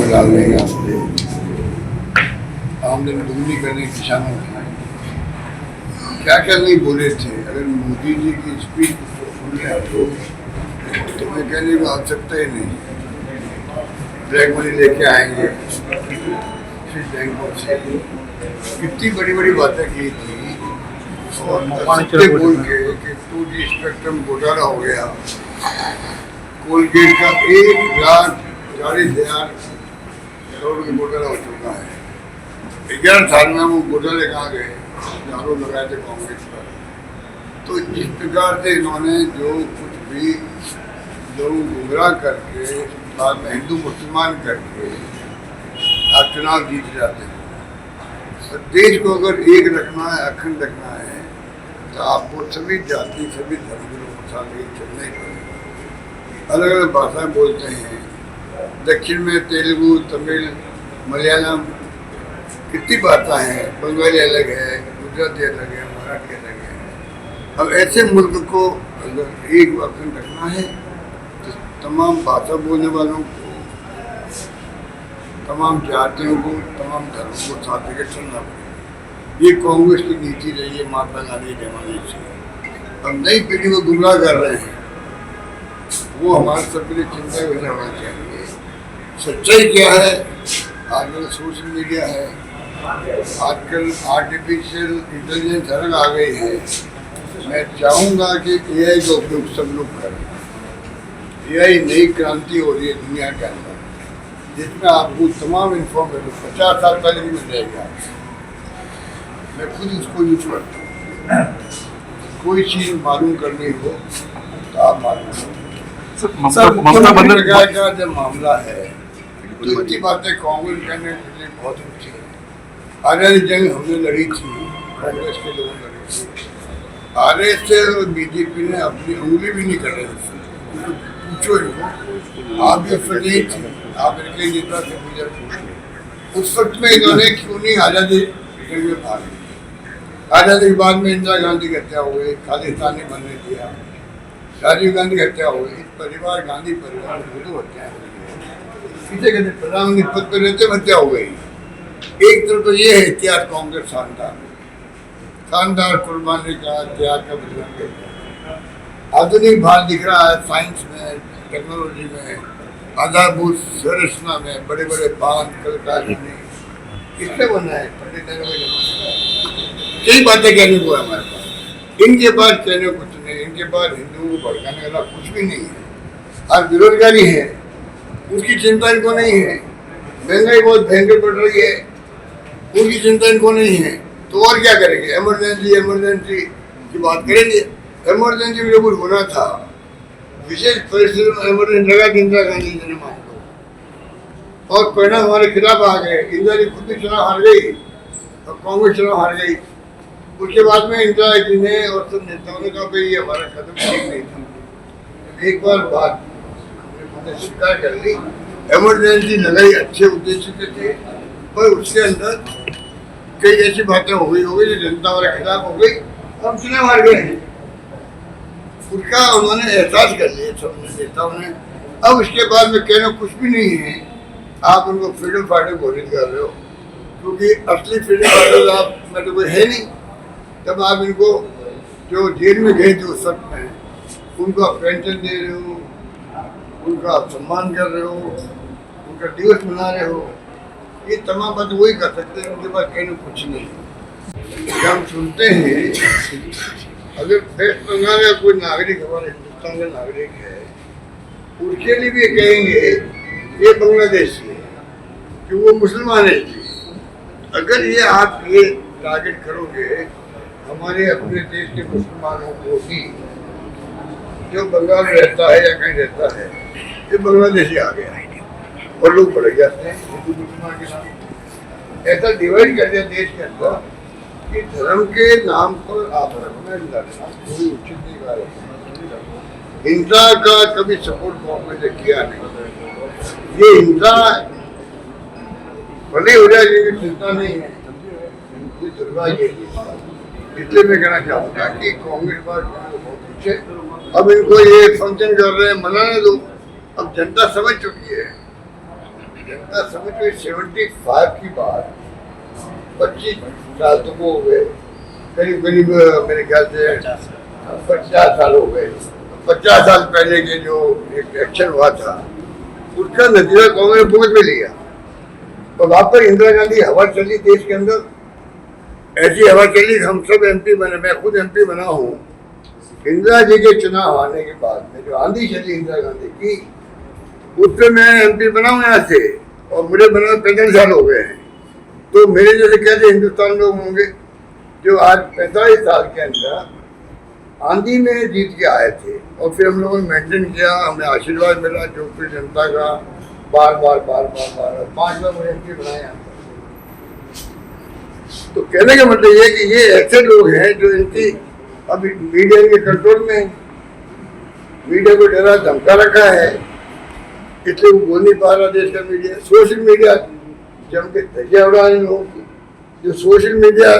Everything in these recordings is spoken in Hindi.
में डालने के वास्ते आमदनी दुगनी करने किसानों की क्या क्या नहीं बोले थे। अगर मोदी जी की स्पीच सुन रहे तो मैं कहने की आवश्यकता ही नहीं। ब्लैक मनी लेके आएंगे फिर बैंकों से, कितनी बड़ी बड़ी बातें की थी और सत्य बोल के कि 2G स्पेक्ट्रम घोटाला हो गया, कोलगेट का 1,40,000 करोड़ का घोटाला हो चुका है। 11 साल में वो घोटाले कहाँ गए, आरोप लगाए थे कांग्रेस पर। तो इस प्रकार से इन्होंने जो कुछ भी लोग गुमराह करके बाद में हिंदू मुसलमान करके आप चुनाव जीत जाते हैं। तो देश को अगर एक रखना है, अखंड रखना है, तो आपको सभी जाति सभी धर्म के लोगों के साथ एक चलना ही पड़ेगा। अलग अलग भाषाएं बोलते हैं, दक्षिण में तेलुगु, तमिल, मलयालम, कितनी भाषा हैं, बंगाली अलग है, गुजराती अलग है, मराठी अलग है। अब ऐसे मुल्क को अगर एक अखंड रखना है तो तमाम भाषा बोलने वालों को, तमाम जातियों को, तमाम धर्मों को साथ लेकर चलना पड़ेगा। ये कांग्रेस की नीति रही है महात्मा गांधी के जमाने से। अब नई पीढ़ी को गुमराह कर रहे हैं, वो हमारे सबके लिए चिंता का विषय होना चाहिए। सच्चाई क्या है? आजकल सोशल मीडिया है, आजकल आर्टिफिशियल इंटेलिजेंस अलग आ गई है। मैं चाहूँगा कि AI का उपयोग सब लोग करें। AI नई क्रांति हो रही है दुनिया के अंदर, जिसमें आपको तमाम इन्फॉर्मेशन 50 साल पहले भी मिल जाएगा। मैं खुद इसको यूज करता हूँ। कोई चीज़ मालूम करनी हो तो आप मालूम का जब मामला है तो इतनी बातें कांग्रेस करने के लिए बहुत अच्छी है। आज़ादी जंग हमने लड़ी थी, कांग्रेस के लोगों ने लड़ी थी। RS और BJP ने अपनी उंगली भी नहीं कर रहे थे। पूछो इनको, आप भी नहीं थे, आप इनके नेता से पूछो उस वक्त में इन्होंने क्यों नहीं आज़ादी जंग में भाग लिया। आज़ादी के बाद में इंदिरा गांधी की हत्या हो गई, खालिस्तान ने बनने दिया, राजीव गांधी की हत्या हो गई, परिवार गांधी परिवार दो हत्याएं हो गई, किसी कहते प्रधानमंत्री पद पर रहते हत्या हो गई। एक तरफ तो ये है इतिहास कांग्रेस शानदार कुर्बानी का त्याग का बलिदान। आधुनिक भारत दिख रहा है साइंस में, टेक्नोलॉजी में, आधारभूत संरचना में, बड़े बड़े बांध कलकारी में किसने बना है? पंडित नेहरू के जमाने में। कई बातें कहने को है हमारे पास, इनके पास कहने को कुछ नहीं। इनके पास हिंदुओं को भड़काने वाला कुछ भी नहीं है। आज बेरोजगारी है, उसकी चिंता इनको नहीं है। महंगाई बहुत भयंकर बढ़ रही है, उनकी चिंता इनको नहीं है। तो और क्या करेंगे? इमरजेंसी की बात करेंगे। इमरजेंसी में जो कुछ होना था, विशेष परिस्थिति में इमरजेंसी लगा कि इंदिरा गांधी जी ने मान लो और परिणाम हमारे खिलाफ आ गए। इंदिरा जी खुद भी चुनाव हार गई और कांग्रेस चुनाव हार गई। उसके बाद में इंदिरा जी ने और सब नेताओं ने कहा भाई ये हमारा कदम ठीक नहीं था। एक बार बात हमने स्वीकार कर ली, इमरजेंसी लगाई अच्छे उद्देश्य से थे, पर उसके अंदर कई ऐसी बातें हो गई जो जनता हमारे खिलाफ हो गई, हम चुनाव हार गए। उसका उन्होंने एहसास कर लिया सब नेताओं ने। अब उसके बाद में कहना कुछ भी नहीं है। आप उनको फ्रीडम फाइटर घोषित कर रहे हो, क्योंकि असली फ्रीडम फाइटर आप में तो कोई है नहीं। तब आप इनको जो जेल में गए थे उस वक्त में, उनको आप पेंशन दे रहे हो, उनका आप सम्मान कर रहे हो, उनका दिवस मना रहे हो। ये तमाम बात वही कर सकते हैं, उनके पास कहने कुछ नहीं। हम सुनते हैं अगर वेस्ट बंगाल का कोई नागरिक हमारे हिंदुस्तान का नागरिक है, उनके लिए भी कहेंगे ये बांग्लादेशी है कि वो मुसलमान है। अगर ये आप ये टारगेट करोगे हमारे अपने देश के मुसलमानों को भी, जो बंगाल में रहता है या कहीं रहता है, ये बांग्लादेशी आ गया और लोग बढ़ जाते हैं हिंदू मुसलमान के नाम। ऐसा डिवाइड कर दिया देश के अंदर कि धर्म के नाम पर आपस में लड़ना कोई उचित नहीं है। हिंसा का कभी सपोर्ट कांग्रेस ने किया नहीं। ये हिंसा भले हो जाए लेकिन चिंता नहीं है, ये दुर्भाग्य है। इसलिए मैं कहना चाहूँगा कि कांग्रेस पर बहुत पीछे। अब इनको ये फंक्शन कर रहे हैं, मनाने दो। अब जनता समझ चुकी है जनता समझ में 75 की बात 25 साल तो वो हो गए, करीब करीब मेरे ख्याल से 50 साल हो गए। 50 साल पहले के जो एक एक्शन हुआ था उसका नतीजा कांग्रेस भुगत में लिया और वहां पर इंदिरा गांधी हवा चली देश के अंदर, ऐसी हवा चली। हम सब MP बने, मैं खुद MP बना हूँ। इंदिरा जी के चुनाव आने के बाद में जो आंधी चली इंदिरा गांधी की, उससे मैं MP बना हूँ यहाँ से और मुझे बना 45 साल हो गए हैं। तो मेरे जैसे कैसे हिंदुस्तान में लोग होंगे जो आज 45 साल के अंदर आंधी में जीत के आए थे और फिर हम लोगों ने मेंटेन किया, हमें आशीर्वाद मिला जो फिर जनता का बार बार 5 बार मुझे MP बनाया। तो कहने का मतलब ये कि ये ऐसे लोग हैं जो इनकी अभी मीडिया के कंट्रोल में, मीडिया को डरा धमका रखा है, इसलिए वो बोल नहीं पा रहा देश का मीडिया। सोशल मीडिया जम के धज्जियां उड़ा रहे लोगों की। जो सोशल मीडिया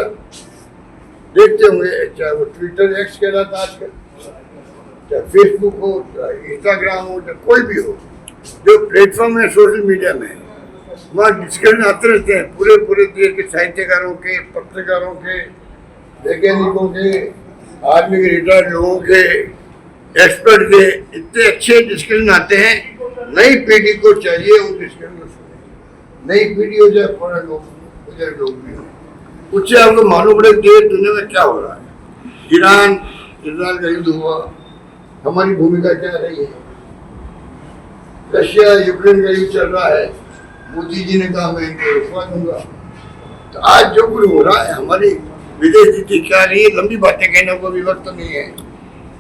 देखते होंगे, चाहे वो ट्विटर X कहलाता आजकल, चाहे फेसबुक हो, चाहे इंस्टाग्राम हो, चाहे कोई भी हो, जो प्लेटफॉर्म है सोशल मीडिया में, वहाँ डिस्कशन आते रहते हैं पूरे देश के साहित्यकारों के, पत्रकारों के, वैज्ञानिकों के, आर्मी के रिटायर्ड लोगों के, एक्सपर्ट के, इतने अच्छे डिस्कशन आते हैं। नई पीढ़ी को चाहिए उन डिस्कशन को सुने। नई पीढ़ी हो जाए, पुराने लोग भी हो, उससे आपको मालूम पड़े देश दुनिया में क्या हो रहा है। ईरान इजराइल का युद्ध हुआ, हमारी भूमिका क्या रही है। रशिया यूक्रेन का युद्ध चल रहा है, मोदी जी ने कहा मैं इनको रुकवा दूंगा। तो आज जो कुछ हो रहा है, हमारी विदेश नीति क्या रही है, लंबी बातें कहने को भी वक्त नहीं है।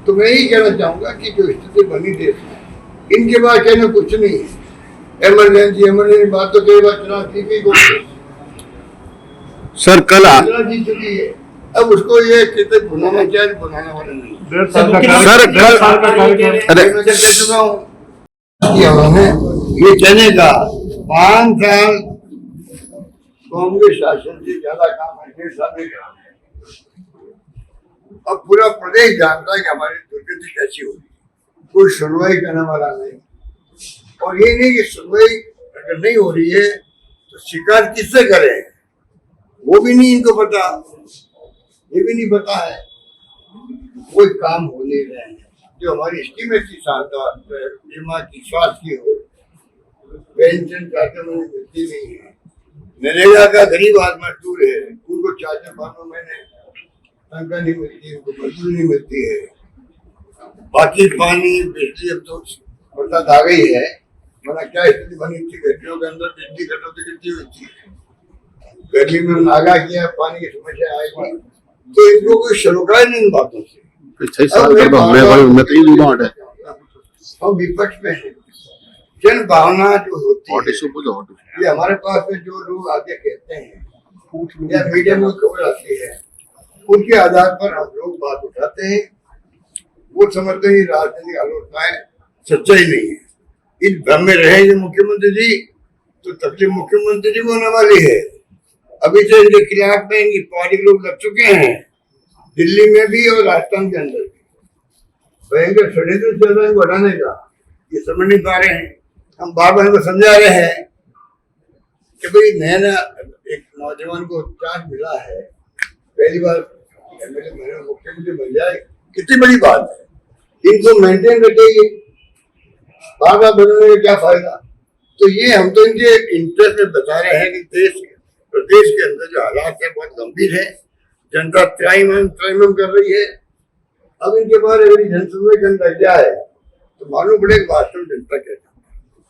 तो मैं यही कहना चाहूंगा कि जो स्थिति बनी देश में, इनके बाद कहना कुछ नहीं है। इमरजेंसी बात तो कई बार चुनाव की सर कल जीत चुकी है, अब उसको ये कहते भुनाना चाहिए, भुनाने वाला नहीं। ये कहने का 5 साल कांग्रेस शासन से ज्यादा काम है, 1.5 साल में काम है। अब पूरा प्रदेश जानता है कि हमारी दुर्गति कैसी होगी, कोई सुनवाई करने वाला नहीं। और ये नहीं कि सुनवाई अगर नहीं हो रही है तो शिकायत किससे करें, वो भी नहीं इनको पता, ये भी नहीं पता है। कोई काम हो नहीं रहे हैं। जो हमारी स्कीमें थी शानदार, बीमा की, स्वास्थ्य की हो, पेंशन मिलती नहीं है। नरेगा का गरीब आदमी मजदूर है, उनको 4-5 महीने तनख्वाह नहीं मिलती है, उनको मजदूरी नहीं मिलती है। बाकी पानी बिजली अब तो बरसात आ गई है, वरना क्या स्थिति बनी थी। गर्मियों के अंदर बिजली कटौती कितनी हुई थी, गर्मी में नागा किया, पानी की समस्या आएगी। तो इनको कोई सरोकार नहीं इन बातों से। हम विपक्ष में हैं। जन भावना जो होती है, ये हमारे पास में जो लोग आगे कहते हैं या मीडिया में खबर आती है, उनके आधार पर हम लोग बात उठाते हैं। वो समझते हैं राजनीतिक आलोचनाएं सच्चाई नहीं है। इस भ्रम में रहेंगे मुख्यमंत्री जी तो तकलीफ मुख्यमंत्री जी को होने वाली है। अभी से इनके खिलाफ में इनकी पार्टी के लोग लग चुके हैं, दिल्ली में भी और राजस्थान के अंदर भी। भयंकर षड्यंत्र चल रहा है इनको हटाने का, ये समझ नहीं पा रहे हैं। हम बार बार इनको समझा रहे हैं कि भाई नया एक नौजवान को चांस मिला है, पहली बार MLA मुख्यमंत्री बन जाए, कितनी बड़ी बात है। इनको मेंटेन रखेगी, बार बार बदलने का क्या फायदा। तो ये हम तो इनके इंटरेस्ट में बता रहे हैं कि प्रदेश के अंदर जो हालात है बहुत गंभीर है, जनता त्राइमम कर रही है। अब इनके बारे में जनसुनवाई करने लग जाए तो मालूम पड़ेगा वास्तव में जनता क्या चाहती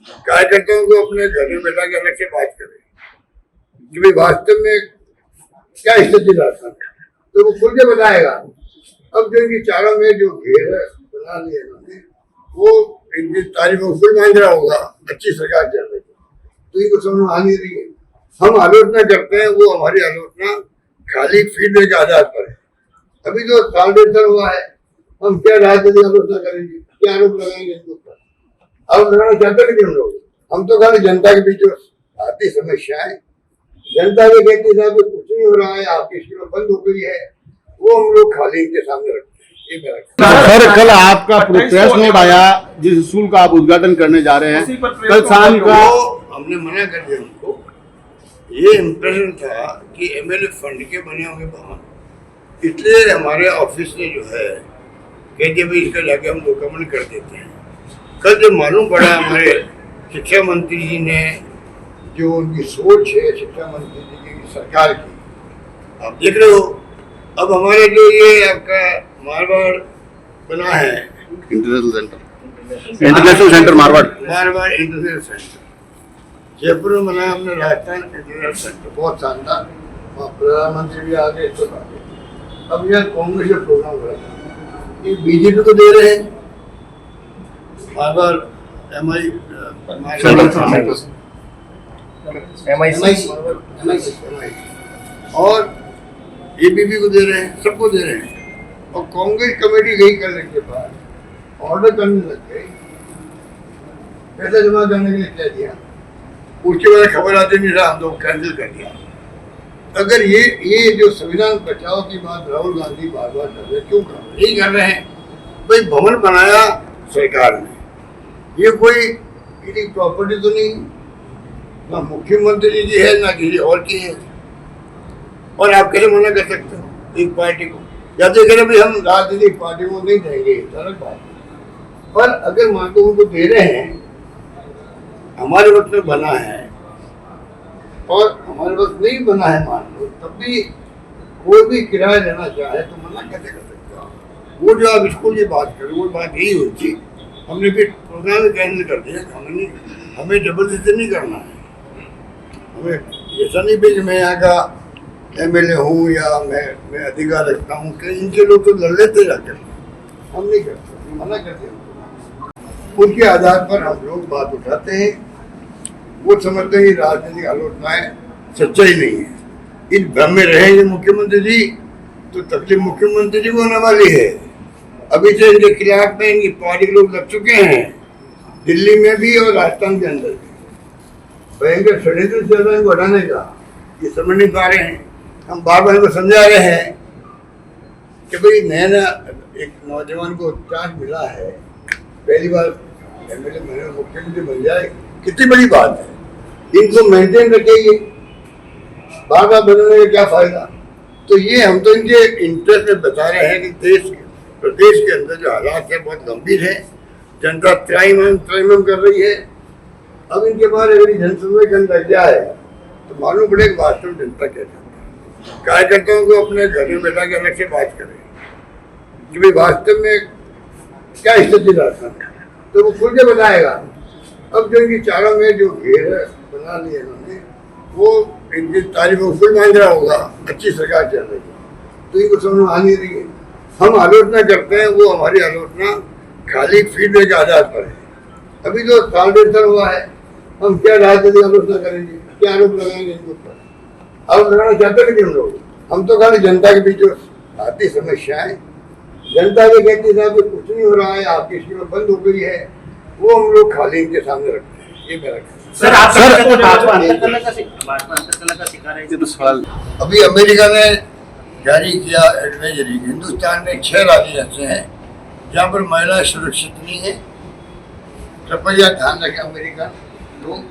है। कार्यकर्ताओं को अपने घर में बैठा के अलग से बात करें कि भाई वास्तव में क्या स्थिति राजस्थान है, तो वो खुल के बताएगा। अब जो इनकी चारों में जो घेर बना लिया इन्होंने, वो इनकी तारीफों को खुल मान रहा होगा, अच्छी सरकार चल रही है, तो इनको समझ आ नहीं रही है। हम आलोचना करते हैं, वो हमारी आलोचना खाली फीडबैक के आधार पर है। अभी जो 1.5 हुआ है, हम क्या राजनीतिक आलोचना करेंगे, क्या आरोप लगाएंगे इनके ऊपर। आरोप लगाना चाहते नहीं हम तो खाली जनता के बीच आती समस्याएं, जनता के कहती साहब कुछ नहीं हो रहा है, आपकी स्कीम बंद हो गई है, वो हम लोग खाली इनके सामने रखते हैं। सर कल आपका प्रेस नोट आया जिस स्कूल का आप उद्घाटन करने जा रहे हैं, कल शाम का हमने मना कर दिया उनको। ये इम्प्रेशन था कि एमएलए फंड के बने होंगे वाहन, इसलिए हमारे ऑफिस ने जो है कह दिया भाई इसका जाके हम डॉक्यूमेंट कर देते हैं। कल जब मालूम पड़ा हमारे शिक्षा मंत्री जी ने, जो उनकी सोच है शिक्षा मंत्री जी की सरकार की, आप देख रहे हो। अब हमारे जो ये आपका मारवाड़ बना है international centre Marwar international centre, Jaipur में बनाया हमने राजस्थान इंटरनेशनल सेंटर, बहुत शानदार। वहाँ प्रधानमंत्री भी आ गए, सब आ गए। अब यह कांग्रेस का प्रोग्राम कर रहा है, ये बीजेपी को दे रहे हैं मारवाड़ और एबीपी को दे रहे हैं, सबको दे रहे हैं। और कांग्रेस कमेटी गई करने के बाद ऑर्डर करने लग गई, पैसा जमा करने के लिए कह दिया, उसके बाद खबर आती नहीं रहा, हम लोग कैंसिल कर दिया। अगर ये जो संविधान बचाओ की बात राहुल गांधी बार बार कर रहे हैं, क्यों कर रहे हैं? यही कर रहे हैं भाई, भवन बनाया सरकार ने, ये कोई किसी प्रॉपर्टी तो नहीं, ना मुख्यमंत्री की है ना किसी और की है। और आप कैसे मना कर सकते हो एक पार्टी को? या तो कह रहे भाई हम राजनीतिक पार्टी को नहीं देंगे, अलग बात। पर अगर मान लो उनको दे रहे हैं, हमारे वक्त में बना है और हमारे वक्त नहीं बना है, मान लो, तब भी कोई भी किराया लेना चाहे तो मना कैसे कर सकते हो? वो जो आप स्कूल की बात करें, वो बात यही हुई थी, हमने फिर प्रोग्राम कैंसिल कर दिया। हमें जबरदस्ती नहीं करना है, हमें ऐसा नहीं भी कि मैं यहाँ का एमएलए हूँ या मैं अधिकार रखता हूँ कि इनके लोग तो लड़ लेते जाकर, हम नहीं करते, मना करते हैं। उनके आधार पर हम लोग बात उठाते हैं, वो समझते हैं कि राजनीतिक आलोचनाएं सच्चाई नहीं है। इन भ्रम में रहेंगे मुख्यमंत्री जी तो तकलीफ मुख्यमंत्री जी को होने वाली है। अभी से इनके खिलाफ में इनकी पार्टी के लोग लग चुके हैं, दिल्ली में भी और राजस्थान के अंदर भी। भयंकर षड्यंत्र चल रहा है इनको हटाने का, ये समझ नहीं पा रहे हैं। हम बार बार इनको समझा रहे हैं कि भाई नया एक नौजवान को चांस मिला है, पहली बार एमएलए बने, मुख्यमंत्री बन जाए, कितनी बड़ी बात है। इनको मेंटेन रखेंगे, बार बार बदलने का क्या फायदा? तो ये हम तो इनके इंटरेस्ट में बता रहे हैं कि प्रदेश के अंदर जो हालात है बहुत गंभीर है, जनता त्राहिमाम कर रही है। अब इनके बारे में जनसुनवाई करने लग जाए तो मालूम पड़ेगा वास्तव में जनता क्या चाहती है। कार्यकर्ताओं को अपने घर में बैठा के अलग से बात करें कि भाई वास्तव में क्या स्थिति राजस्थान है, तो वो खुल के बताएगा। अब जो इनकी चारों में जो घेर बना लिया इन्होंने, वो इनकी तारीफों को खुद मान रहा होगा, अच्छी सरकार चल रही है, तो इनको समझ में आ नहीं रही है। हम आलोचना करते हैं, वो हमारी आलोचना खाली फीडबैक के आधार पर है। अभी तो 1.5 साल हुआ है, हम क्या राजनीतिक आलोचना करेंगे, क्या आरोप लगाएंगे इनके ऊपर? आरोप लगाना चाहते नहीं हम तो खाली जनता के बीच आती समस्याएं, जनता के कहती साहब कुछ नहीं हो रहा है, आपकी स्कीम बंद हो गई है, वो हम लोग खाली इनके सामने रखते हैं। ये मेरा सर, आप का शिकार है। तो सवाल अभी अमेरिका ने जारी किया एडवाइजरी, हिंदुस्तान में 6 राज्य ऐसे हैं जहाँ पर महिलाएं सुरक्षित नहीं है। कृपया ध्यान रखें, अमेरिका तो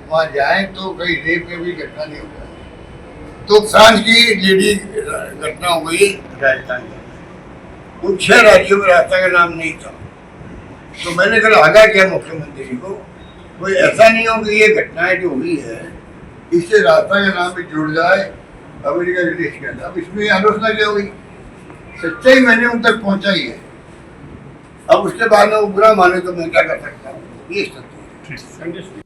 वहाँ जाए तो कहीं रेप में भी घटना नहीं हो जाए। तो फ्रांस की लेडी घटना हो गई राजस्थान में, उन 6 राज्यों में राजस्थान का नाम नहीं था। तो मैंने कल आगाह किया मुख्यमंत्री जी को, कोई ऐसा नहीं हो कि ये घटनाएं जो हुई है इससे राजस्थान का नाम भी जुड़ जाए अमेरिका के देश के अंदर। अब इसमें आलोचना क्या हुई? सच्चाई मैंने उन तक पहुंचाई है। अब उसके बाद में वो बुरा माने तो मैं क्या कर सकता हूँ? ये सत्य है।